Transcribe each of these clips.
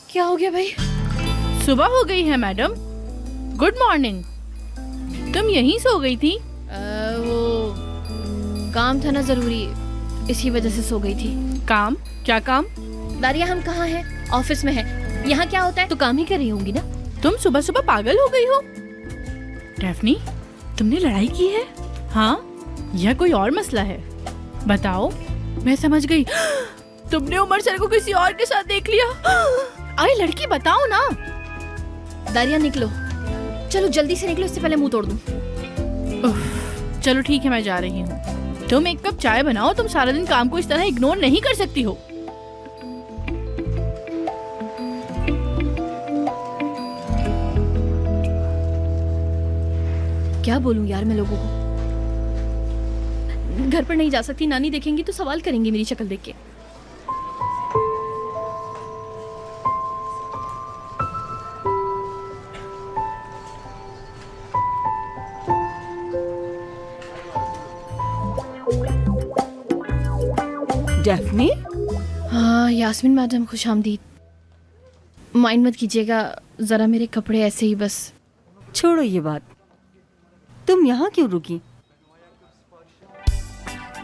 क्या हो गया भाई? सुबह हो गई है मैडम। Good morning. तुम यहीं सो गई थी? वो काम था ना जरूरी, इसी वजह से सो गई थी। काम? क्या काम? दारिया, हम कहाँ हैं? ऑफिस में हैं। यहाँ क्या होता है? तो काम ही कर रही होंगी ना। तुम सुबह सुबह पागल हो गई हो? डेफनी, तुमने लड़ाई की है? हाँ, यह कोई और मसला है। बताओ। मैं समझ गई। तुमने उमर सर को किसी और के साथ देख लिया। अरे लड़की, बताओ ना। दारिया निकलो, चलो जल्दी से निकलो, इससे पहले मुंह तोड़ दूं। चलो ठीक है, मैं जा रही हूँ। तुम एक कप चाय बनाओ। तुम सारा दिन काम को इस तरह इग्नोर नहीं कर सकती हो। क्या बोलूं यार मैं लोगों को? घर पर नहीं जा सकती, नानी देखेंगी तो सवाल करेंगी मेरी शक्ल देख के। डेफनी? हाँ यास्मीन मैडम, खुश आमदीद। माइंड मत कीजिएगा, जरा मेरे कपड़े ऐसे ही बस। छोड़ो ये बात, तुम यहाँ क्यों रुकी?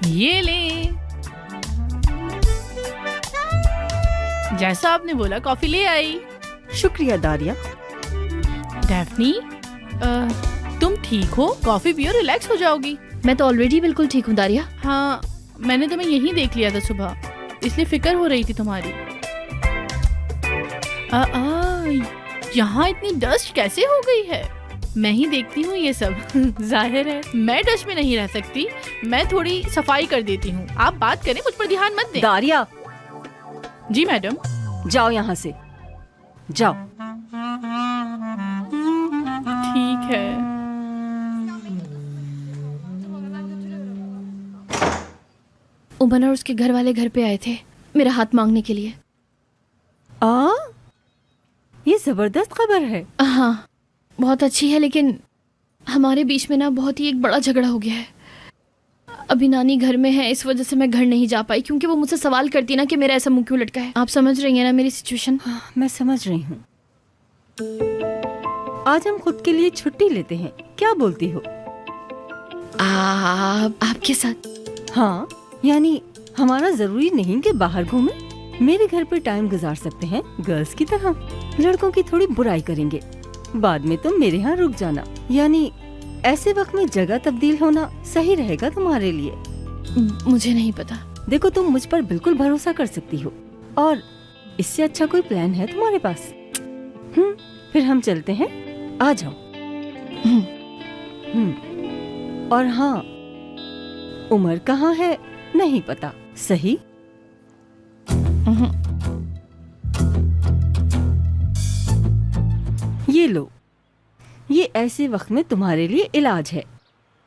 ये ले, जैसा आपने बोला कॉफी ले आई। शुक्रिया दारिया। डेफनी, तुम ठीक हो? कॉफी पियो, रिलैक्स हो जाओगी। मैं तो ऑलरेडी बिल्कुल ठीक हूँ दारिया। हाँ, मैंने तुम्हें यहीं देख लिया था सुबह, इसलिए फिक्र हो रही थी तुम्हारी। यहाँ इतनी डस्ट कैसे हो गई है? मैं ही देखती हूँ ये सब। जाहिर है मैं डस्ट में नहीं रह सकती। मैं थोड़ी सफाई कर देती हूँ। आप बात करें, मुझ पर ध्यान मत दें। दारिया! जी मैडम। जाओ यहाँ से, जाओ। ठीक है। उमर और उसके घर वाले घर पे आए थे मेरा हाथ मांगने के लिए। ये जबरदस्त खबर है। हाँ, बहुत अच्छी है, लेकिन हमारे बीच में ना बहुत ही एक बड़ा झगड़ा हो गया है। अभी नानी घर में है, इस वजह से मैं घर नहीं जा पाई, क्योंकि वो मुझसे सवाल करती ना कि मेरा ऐसा मुंह क्यों लटका है। आप समझ रही हैं ना मेरी सिचुएशन? हाँ, मैं समझ रही हूँ। आज हम खुद के लिए छुट्टी लेते हैं, क्या बोलती हो? आपके साथ? हाँ, यानी हमारा जरूरी नहीं कि बाहर घूमें। मेरे घर पे टाइम गुजार सकते हैं गर्ल्स की तरह। लड़कों की थोड़ी बुराई करेंगे, बाद में तुम मेरे यहाँ रुक जाना। यानी ऐसे वक्त में जगह तब्दील होना सही रहेगा तुम्हारे लिए। मुझे नहीं पता। देखो, तुम मुझ पर बिल्कुल भरोसा कर सकती हो, और इससे अच्छा कोई प्लान है तुम्हारे पास? फिर हम चलते हैं, आ जाओ। और हाँ, उमर कहाँ है नहीं पता, सही? ये लो, ये ऐसे वक्त में तुम्हारे लिए इलाज है।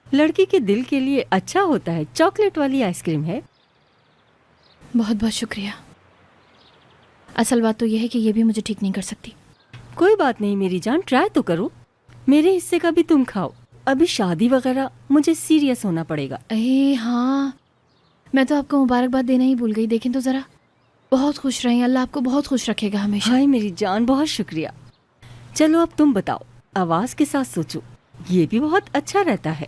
लड़की के दिल के लिए अच्छा होता है। चॉकलेट वाली आइसक्रीम है। बहुत बहुत शुक्रिया। असल बात तो यह है कि ये भी मुझे ठीक नहीं कर सकती। कोई बात नहीं मेरी जान, ट्राई तो करो। मेरे हिस्से का भी तुम खाओ। अभी शादी वगैरह, मुझे सीरियस होना पड़ेगा। हाँ, मैं तो आपको मुबारकबाद देना ही भूल गई। देखें तो जरा, बहुत खुश रहें, अल्लाह आपको बहुत खुश रखेगा हमेशा। हाय मेरी जान, बहुत शुक्रिया। चलो अब तुम बताओ, आवाज के साथ सोचो, ये भी बहुत अच्छा रहता है।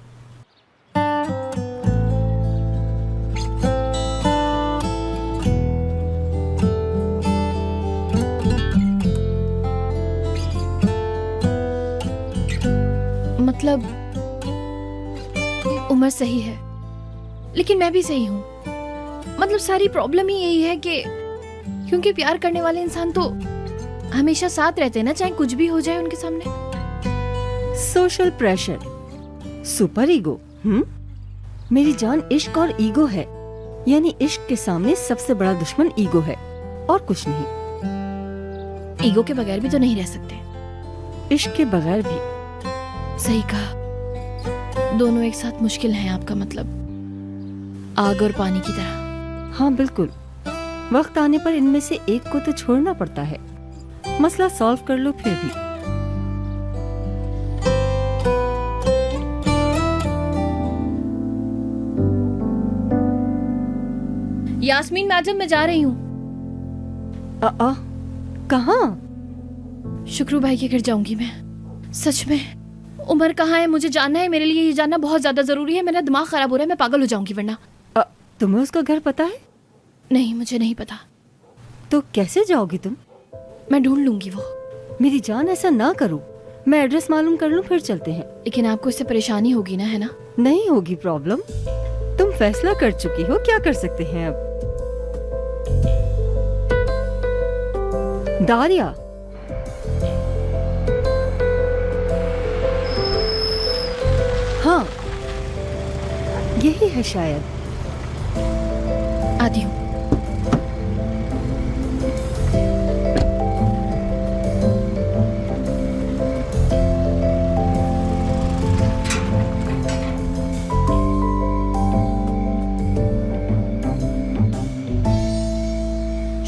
मतलब उमर सही है, लेकिन मैं भी सही हूँ। मतलब सारी प्रॉब्लम ही यही है कि क्योंकि प्यार करने वाले इंसान तो हमेशा साथ रहते हैं ना, चाहे कुछ भी हो जाए उनके सामने। Social pressure, super ego. मेरी जान, इश्क और ईगो है, यानी इश्क के सामने सबसे बड़ा दुश्मन ईगो है और कुछ नहीं। ईगो के बगैर भी तो नहीं रह सकते। इश्क के बगैर भी। सही कहा, दोनों एक साथ मुश्किल हैं। आपका मतलब आग और पानी की तरह। हाँ बिल्कुल, वक्त आने पर इनमें से एक को तो छोड़ना पड़ता है। मसला सॉल्व कर लो फिर भी। यास्मीन मैडम, मैं जा रही हूँ। कहाँ? शुक्रू भाई के घर जाऊंगी मैं। सच में उमर कहाँ है मुझे जानना है। मेरे लिए ये जानना बहुत ज्यादा जरूरी है। मेरा दिमाग खराब हो रहा है, मैं पागल हो जाऊंगी वरना। तुम्हें उसका घर पता है? नहीं, मुझे नहीं पता। तो कैसे जाओगी तुम? मैं ढूंढ लूंगी वो। मेरी जान, ऐसा ना करो। मैं एड्रेस मालूम कर लूं, फिर चलते हैं। लेकिन आपको इससे परेशानी होगी ना, है ना? नहीं होगी प्रॉब्लम। तुम फैसला कर चुकी हो, क्या कर सकते हैं अब। दारिया, हाँ यही है शायद। आती हूँ।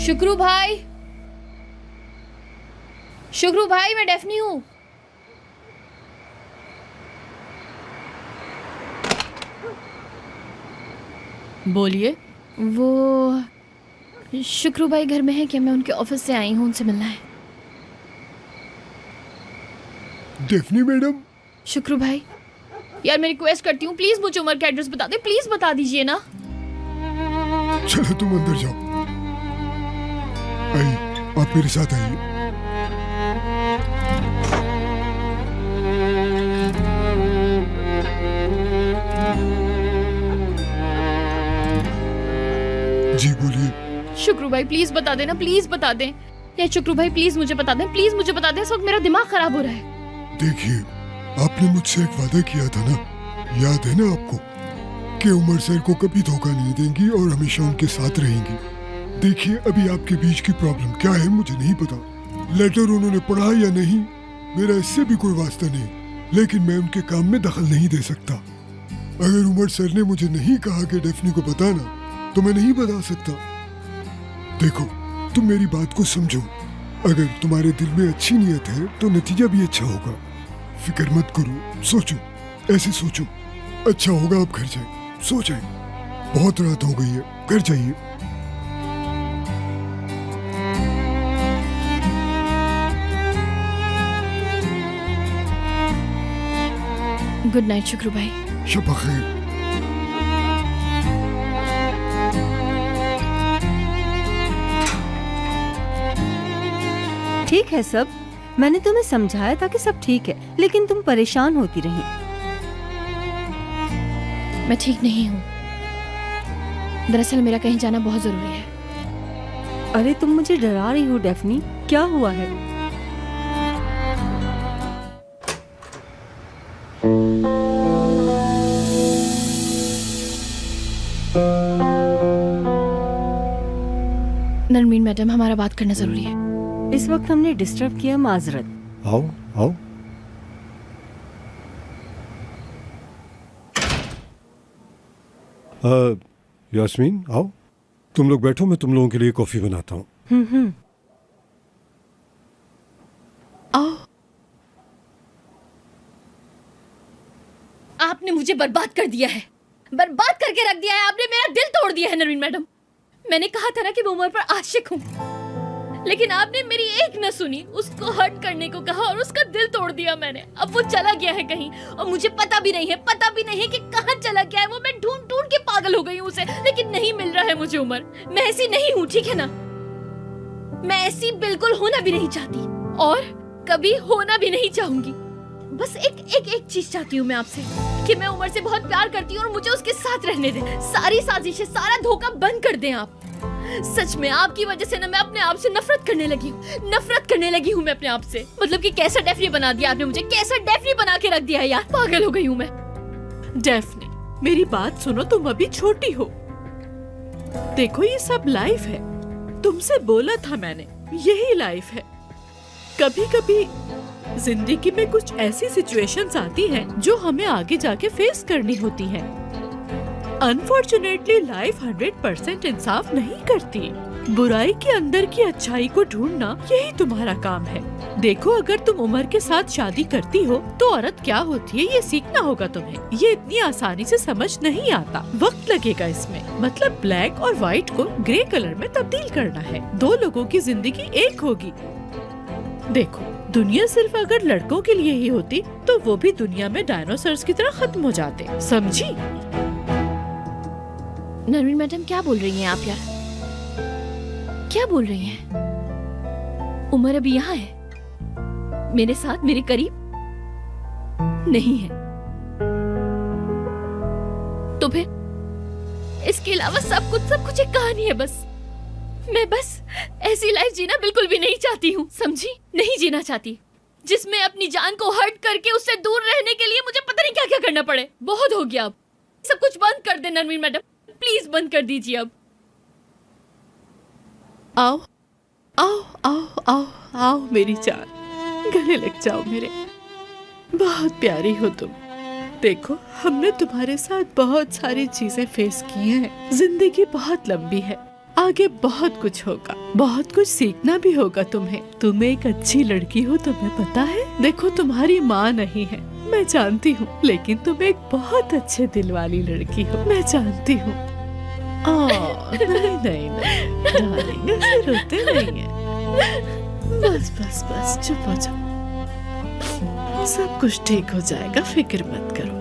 शुक्रू भाई, शुक्रू भाई, मैं डेफनी हूँ। बोलिए। वो शुक्रू भाई घर में है क्या? मैं उनके ऑफिस से आई हूँ, उनसे मिलना है। Daphne madam. शुक्रू भाई, यार मैं रिक्वेस्ट करती हूँ, प्लीज मुझे उमर का एड्रेस बता दे। प्लीज बता दीजिए ना। चलो तुम अंदर जाओ। आइए, आप मेरे साथ आइए। जी बोलिए। शुक्रू भाई प्लीज बता देना, प्लीज बता दें। या शुक्रू भाई प्लीज मुझे बता दें, प्लीज मुझे बता दें। इस वक्त मेरा दिमाग खराब हो रहा है। देखिए, आपने मुझसे एक वादा किया था ना, याद है ना आपको, कि उमर सर को कभी धोखा नहीं देंगी और हमेशा उनके साथ रहेंगी। देखिए, अभी आपके बीच की प्रॉब्लम क्या है मुझे नहीं पता। लेटर उन्होंने पढ़ा या नहीं, मेरा इससे भी कोई वास्ता नहीं, लेकिन मैं उनके काम में दखल नहीं दे सकता। अगर उमर सर ने मुझे नहीं कहा कि डेफनी को बताना, तो मैं नहीं बता सकता। देखो, तुम मेरी बात को समझो। अगर तुम्हारे दिल में अच्छी नीयत है तो नतीजा भी अच्छा होगा। फिक्र मत करो, सोचो, ऐसे सोचो। अच्छा होगा आप घर जाए, सो जाए। बहुत रात हो गई है, घर जाइए। गुड नाइट शुक्रू भाई। शब खैर। ठीक है सब, मैंने तुम्हें समझाया था कि सब ठीक है, लेकिन तुम परेशान होती रही। मैं ठीक नहीं हूँ। दरअसल मेरा कहीं जाना बहुत जरूरी है। अरे तुम मुझे डरा रही हो डेफनी, क्या हुआ है? नरमीन मैडम, हमारा बात करना जरूरी है। इस वक्त हमने डिस्टर्ब किया, माजरत। आओ आओ। यास्मीन आओ, तुम लोग बैठो, मैं तुम लोगों के लिए कॉफी बनाता हूँ। आओ। आपने मुझे बर्बाद कर दिया है, बर्बाद करके रख दिया है। आपने मेरा दिल तोड़ दिया है नरमीन मैडम। मैंने कहा था ना कि मैं उमर पर आशिक हूँ, लेकिन आपने मेरी एक न सुनी, उसको हर्ट करने को कहा और उसका दिल तोड़ दिया मैंने। अब वो चला गया है कहीं और मुझे पता भी नहीं है कि कहाँ चला गया है वो। मैं ढूंढ ढूंढ के पागल हो गई हूँ उसे, लेकिन नहीं मिल रहा है मुझे उमर। मैं ऐसी नहीं हूँ, ठीक है ना? मैं ऐसी बिल्कुल होना भी नहीं चाहती और कभी होना भी नहीं चाहूंगी। बस एक चीज चाहती हूँ मैं आपसे, कि मैं उमर से बहुत प्यार करती हूँ और मुझे उसके साथ रहने दें। सारी साजिशें, सारा धोखा बंद कर दें आप। सच में आपकी वजह से ना मैं अपने आप से नफरत करने लगी हूँ मैं अपने आप से। मतलब कि कैसा डेफनी बना दिया आपने मुझे, कैसा डेफनी बना के रख दिया है यार। पागल हो गई हूँ मैं। डेफनी, मेरी बात सुनो, तुम अभी छोटी हो। देखो, ये सब लाइफ है। तुमसे बोला था मैंने, यही लाइफ है। कभी कभी जिंदगी में कुछ ऐसी सिचुएशंस आती हैं जो हमें आगे जाके फेस करनी होती हैं। अनफॉर्चुनेटली लाइफ 100% इंसाफ नहीं करती। बुराई के अंदर की अच्छाई को ढूंढना यही तुम्हारा काम है। देखो, अगर तुम उमर के साथ शादी करती हो तो औरत क्या होती है ये सीखना होगा तुम्हें। ये इतनी आसानी से समझ नहीं आता, वक्त लगेगा इसमें। मतलब ब्लैक और व्हाइट को ग्रे कलर में तब्दील करना है। 2 लोगों की जिंदगी एक होगी। देखो, दुनिया सिर्फ अगर लड़कों के लिए ही होती तो वो भी दुनिया में डायनासोर्स की तरह खत्म हो जाते, समझी? नरमीन मैडम, क्या बोल रही हैं आप यार? क्या बोल रही हैं? उमर अभी यहाँ है, मेरे साथ, मेरे करीब नहीं है, तो फिर इसके अलावा सब कुछ एक कहानी है। बस मैं बस ऐसी लाइफ जीना बिल्कुल भी नहीं चाहती हूँ, समझी? नहीं जीना चाहती जिसमें अपनी जान को हर्ट करके उससे दूर रहने के लिए मुझे पता नहीं क्या क्या करना पड़े। बहुत हो गया, अब सब कुछ बंद कर दे नरमीन मैडम, प्लीज बंद कर दीजिए अब। आओ आओ आओ आओ आओ मेरी जान, गले लग जाओ मेरे। बहुत प्यारी हो तुम। देखो, हमने तुम्हारे साथ बहुत सारी चीजें फेस की हैं। जिंदगी बहुत लंबी है, आगे बहुत कुछ होगा, बहुत कुछ सीखना भी होगा तुम्हें। तुम एक अच्छी लड़की हो, तुम्हें पता है। देखो, तुम्हारी माँ नहीं है, मैं जानती हूँ, लेकिन तुम एक बहुत अच्छे दिल वाली लड़की हो, मैं जानती हूँ। नहीं नहीं नहीं डार्लिंग, ऐसे रोते नहीं है। बस बस बस चुप हो जाओ, सब कुछ ठीक हो जाएगा, फिक्र मत करो।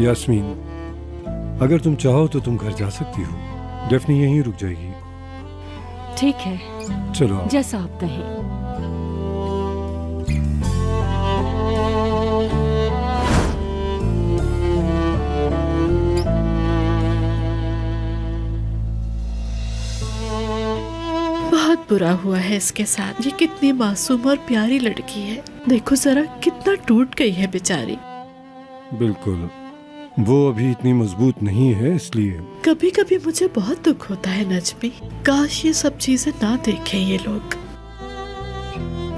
यास्मीन, अगर तुम चाहो तो तुम घर जा सकती हो। डेफनी यहीं रुक जाएगी। ठीक है, चलो आओ। जैसा आप कहें। बहुत बुरा हुआ है इसके साथ। ये कितनी मासूम और प्यारी लड़की है, देखो जरा कितना टूट गई है बेचारी। बिल्कुल, वो अभी इतनी मजबूत नहीं है, इसलिए। कभी कभी मुझे बहुत दुख होता है नजमी, काश ये सब चीजें ना देखें ये लोग,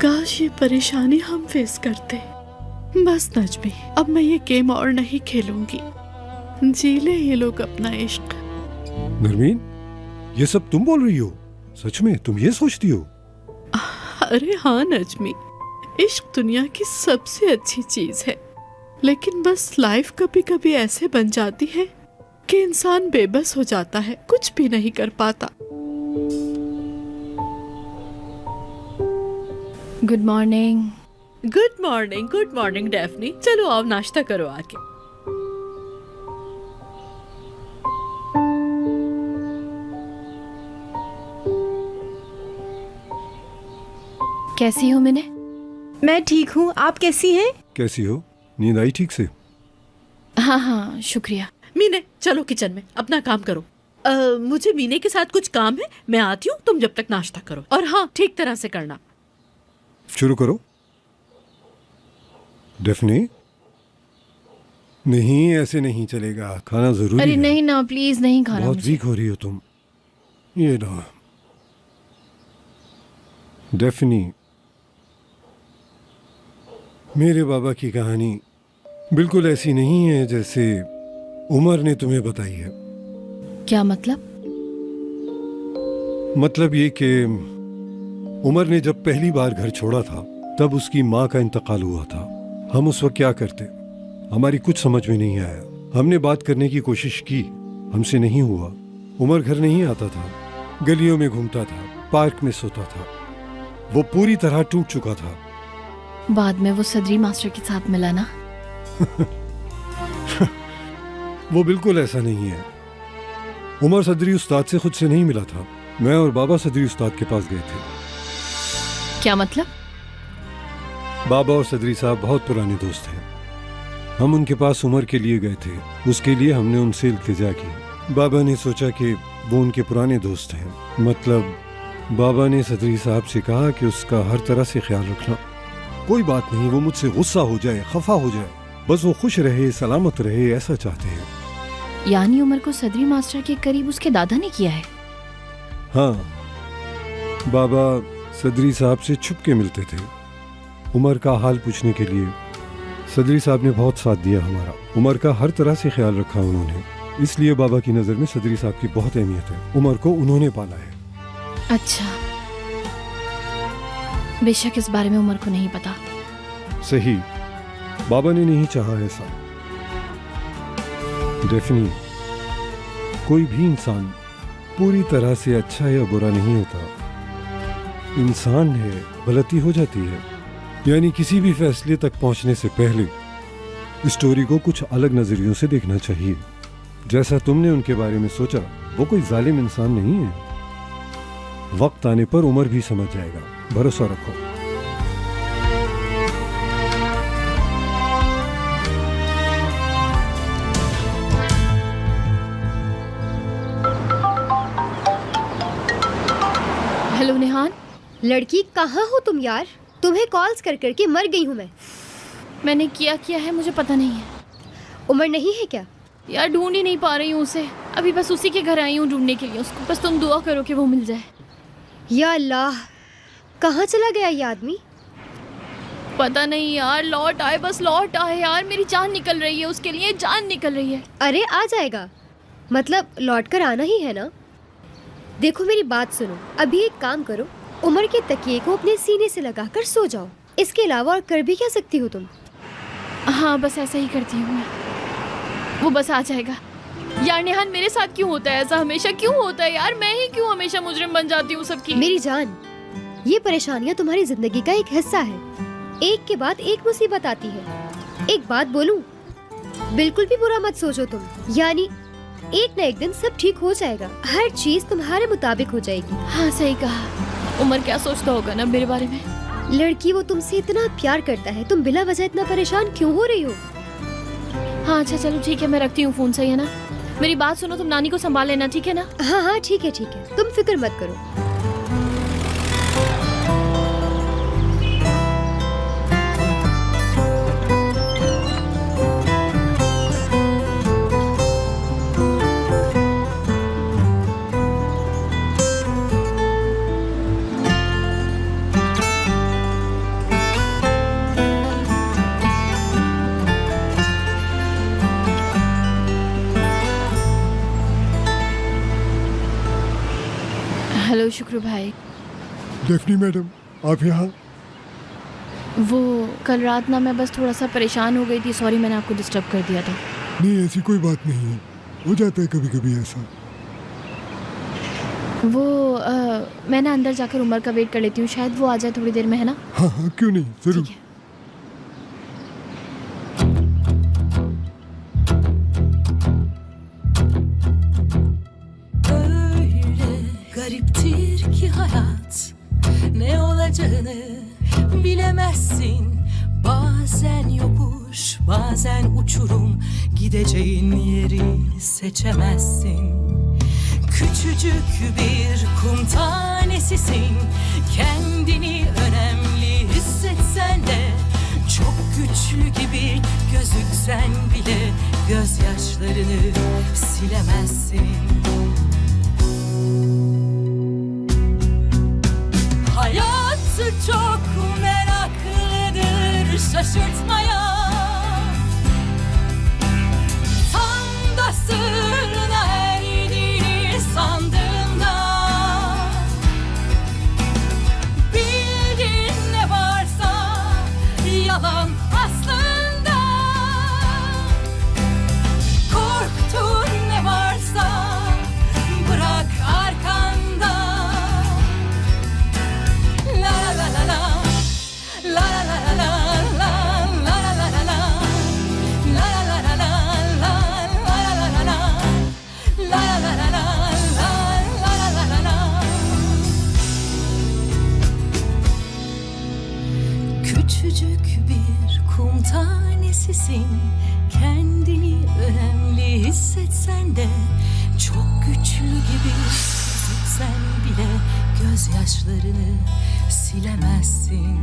काश ये परेशानी हम फेस करते। बस नजमी, अब मैं ये गेम और नहीं खेलूंगी, जी ले ये लोग अपना इश्क। नरमीन, ये सब तुम बोल रही हो? सच में तुम ये सोचती हो? अरे हाँ नजमी, इश्क दुनिया की सबसे अच्छी चीज है, लेकिन बस लाइफ कभी कभी ऐसे बन जाती है कि इंसान बेबस हो जाता है, कुछ भी नहीं कर पाता। Good morning. Good morning, good morning Daphne. चलो आओ, नाश्ता करो आके। कैसी हो मैंने? मैं ठीक हूँ, आप कैसी हैं? कैसी हो? नींद आई ठीक से? हाँ हाँ, शुक्रिया। मीने, चलो किचन में अपना काम करो। मुझे मीने के साथ कुछ काम है, मैं आती हूँ, तुम जब तक नाश्ता करो। और हाँ, ठीक तरह से करना। शुरू करो। डेफनी, नहीं ऐसे नहीं चलेगा, खाना जरूरी अरे है। नहीं ना, प्लीज नहीं खाना बहुत मुझे। वीक हो रही हो तुम। ये लो डेफनी, मेरे बाबा की कहानी बिल्कुल ऐसी नहीं है जैसे उमर ने तुम्हें बताई है। क्या मतलब? मतलब ये कि उमर ने जब पहली बार घर छोड़ा था तब उसकी माँ का इंतकाल हुआ था। हम उस वक्त क्या करते, हमारी कुछ समझ में नहीं आया। हमने बात करने की कोशिश की, हमसे नहीं हुआ। उमर घर नहीं आता था, गलियों में घूमता था, पार्क में सोता था। वो पूरी तरह टूट चुका था। बाद में वो सदरी मास्टर के साथ मिला ना? वो बिल्कुल ऐसा नहीं है। उमर सदरी उस्ताद से खुद से नहीं मिला था, मैं और बाबा सदरी उस्ताद के पास गए थे। क्या मतलब? बाबा और सदरी साहब बहुत पुराने दोस्त हैं। हम उनके पास उमर के लिए गए थे, उसके लिए हमने उनसे इल्तिजा की। बाबा ने सोचा कि वो उनके पुराने दोस्त हैं, मतलब बाबा ने सदरी साहब से कहा कि उसका हर तरह से ख्याल रखना। कोई बात नहीं, वो मुझसे गुस्सा हो जाए, खफा हो जाए, बस वो खुश रहे, सलामत रहे, ऐसा चाहते हैं। यानी उमर को सदरी मास्टर के करीब उसके दादा ने किया है? हाँ, बाबा सदरी साहब से छुप के मिलते थे। उमर का हाल पूछने के लिए सदरी साहब ने बहुत साथ दिया हमारा। उमर का हर तरह से ख्याल रखा उन्होंने, इसलिए बाबा की नज़र में सदरी साहब की बहुत अहमियत है। उमर को उन्होंने पाला है। अच्छा, बेशक इस बारे में उमर को नहीं पता। सही, बाबा ने नहीं चाहा ऐसा। डेफनी, कोई भी इंसान पूरी तरह से अच्छा या बुरा नहीं होता। इंसान है, गलती हो जाती है। यानी किसी भी फैसले तक पहुंचने से पहले स्टोरी को कुछ अलग नजरियों से देखना चाहिए। जैसा तुमने उनके बारे में सोचा, वो कोई जालिम इंसान नहीं है। वक्त आने पर उमर भी समझ जाएगा, भरोसा रखो। हेलो निहान। लड़की कहाँ हो तुम यार? तुम्हें कॉल्स कर करके मर गई हूँ मैं। मैंने किया है मुझे पता नहीं है। उमर नहीं है क्या? यार ढूंढ ही नहीं पा रही हूँ उसे। अभी बस उसी के घर आई हूँ ढूंढने के लिए उसको। बस तुम दुआ करो कि वो मिल जाए। या अल्लाह, कहाँ चला गया ये आदमी? पता नहीं यार, लौट आए, बस लौट आए यार। मेरी जान निकल रही है उसके लिए, जान निकल रही है। अरे आ जाएगा, मतलब लौट कर आना ही है ना। देखो मेरी बात सुनो, अभी एक काम करो, उमर के तकिए को अपने सीने से लगाकर सो जाओ। इसके अलावा और कर भी क्या सकती हो तुम? हाँ बस ऐसा ही करती हूँ मैं। वो बस आ जाएगा। यार नेहान, मेरे साथ क्यों होता है ऐसा? हमेशा क्यों होता है यार? मैं ही क्यों हमेशा मुजरिम बन जाती हूँ सबकी? मेरी जान, ये परेशानियाँ तुम्हारी जिंदगी का एक हिस्सा है। एक के बाद एक मुसीबत आती है। एक बात बोलूं, बिल्कुल भी बुरा मत सोचो तुम। यानी एक न एक दिन सब ठीक हो जाएगा। हर चीज तुम्हारे मुताबिक हो जाएगी। हाँ सही कहा। उमर क्या सोचता होगा ना मेरे बारे में। लड़की वो तुमसे इतना प्यार करता है, तुम बिला वजह इतना परेशान क्यों हो रही हो? हाँ अच्छा चलो ठीक है, मैं रखती हूँ फोन। सही है ना? मेरी बात सुनो, तुम नानी को संभाल लेना, ठीक है ना? हाँ हाँ ठीक है, तुम फिक्र मत करो। हेलो शुक्र भाई। डेफनी मैडम, आप यहाँ? वो कल रात ना मैं बस थोड़ा सा परेशान हो गई थी। सॉरी मैंने आपको डिस्टर्ब कर दिया था। नहीं, ऐसी कोई बात नहीं है, हो जाता है कभी कभी ऐसा। वो मैं ना अंदर जाकर उमर का वेट कर लेती हूँ, शायद वो आ जाए थोड़ी देर में, है ना? हाँ हाँ क्यों नहीं, जरूर। ठीक है। Gariptir ki hayat, ne olacağını bilemezsin. Bazen yokuş, bazen uçurum, gideceğin yeri seçemezsin. Küçücük bir kum tanesisin, kendini önemli hissetsen de, çok güçlü gibi gözüksen bile gözyaşlarını silemezsin. Hayat çok meraklıdır şaşırtmaya. Tam da sırrına erdiğini sandığında, bildiğin ne varsa yalan aslında. Korktuğun ne varsa bırak arkanda. La la la la la la la la la la la la la la la la la la la la. Küçücük bir kum tanesisin, kendini önemli hissetsen de, çok güçlü gibi gözüksen bile gözyaşlarını silemezsin.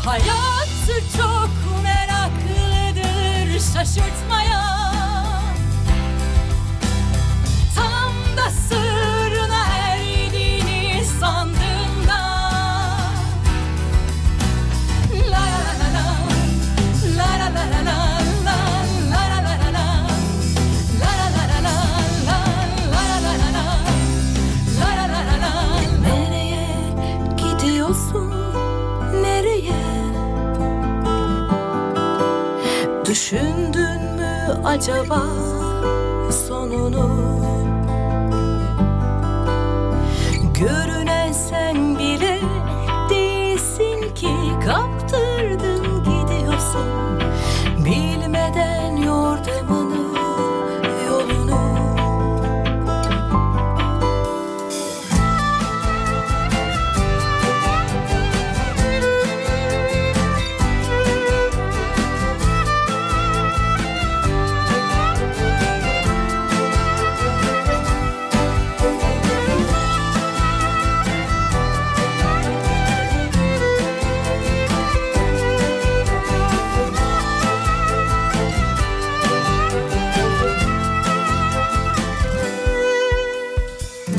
Hayat çok meraklıdır şaşırtmaya. Tam da sırrına erdiğini sandığında. La la acaba sonunu? Görünen sen bile değilsin ki, kaptırdın gidiyorsun bilmeden yordamını, yolunu.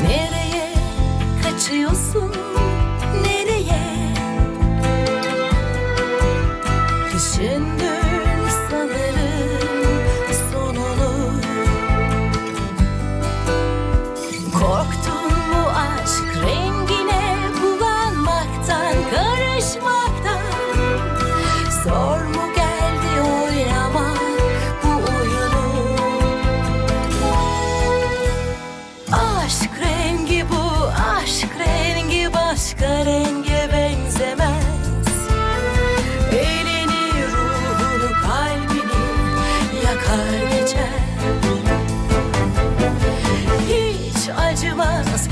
Nereye kaçıyorsun, nereye? Düşündün sanırım sonunu. Korktun mu aşk rengine bulanmaktan, karışmaktan? Zor mu geldi oynamak bu oyunu? Aşk rengi bu, aşk rengi başka renge benzemez. Elini, ruhunu, kalbini yakar geçer. Hiç acımaz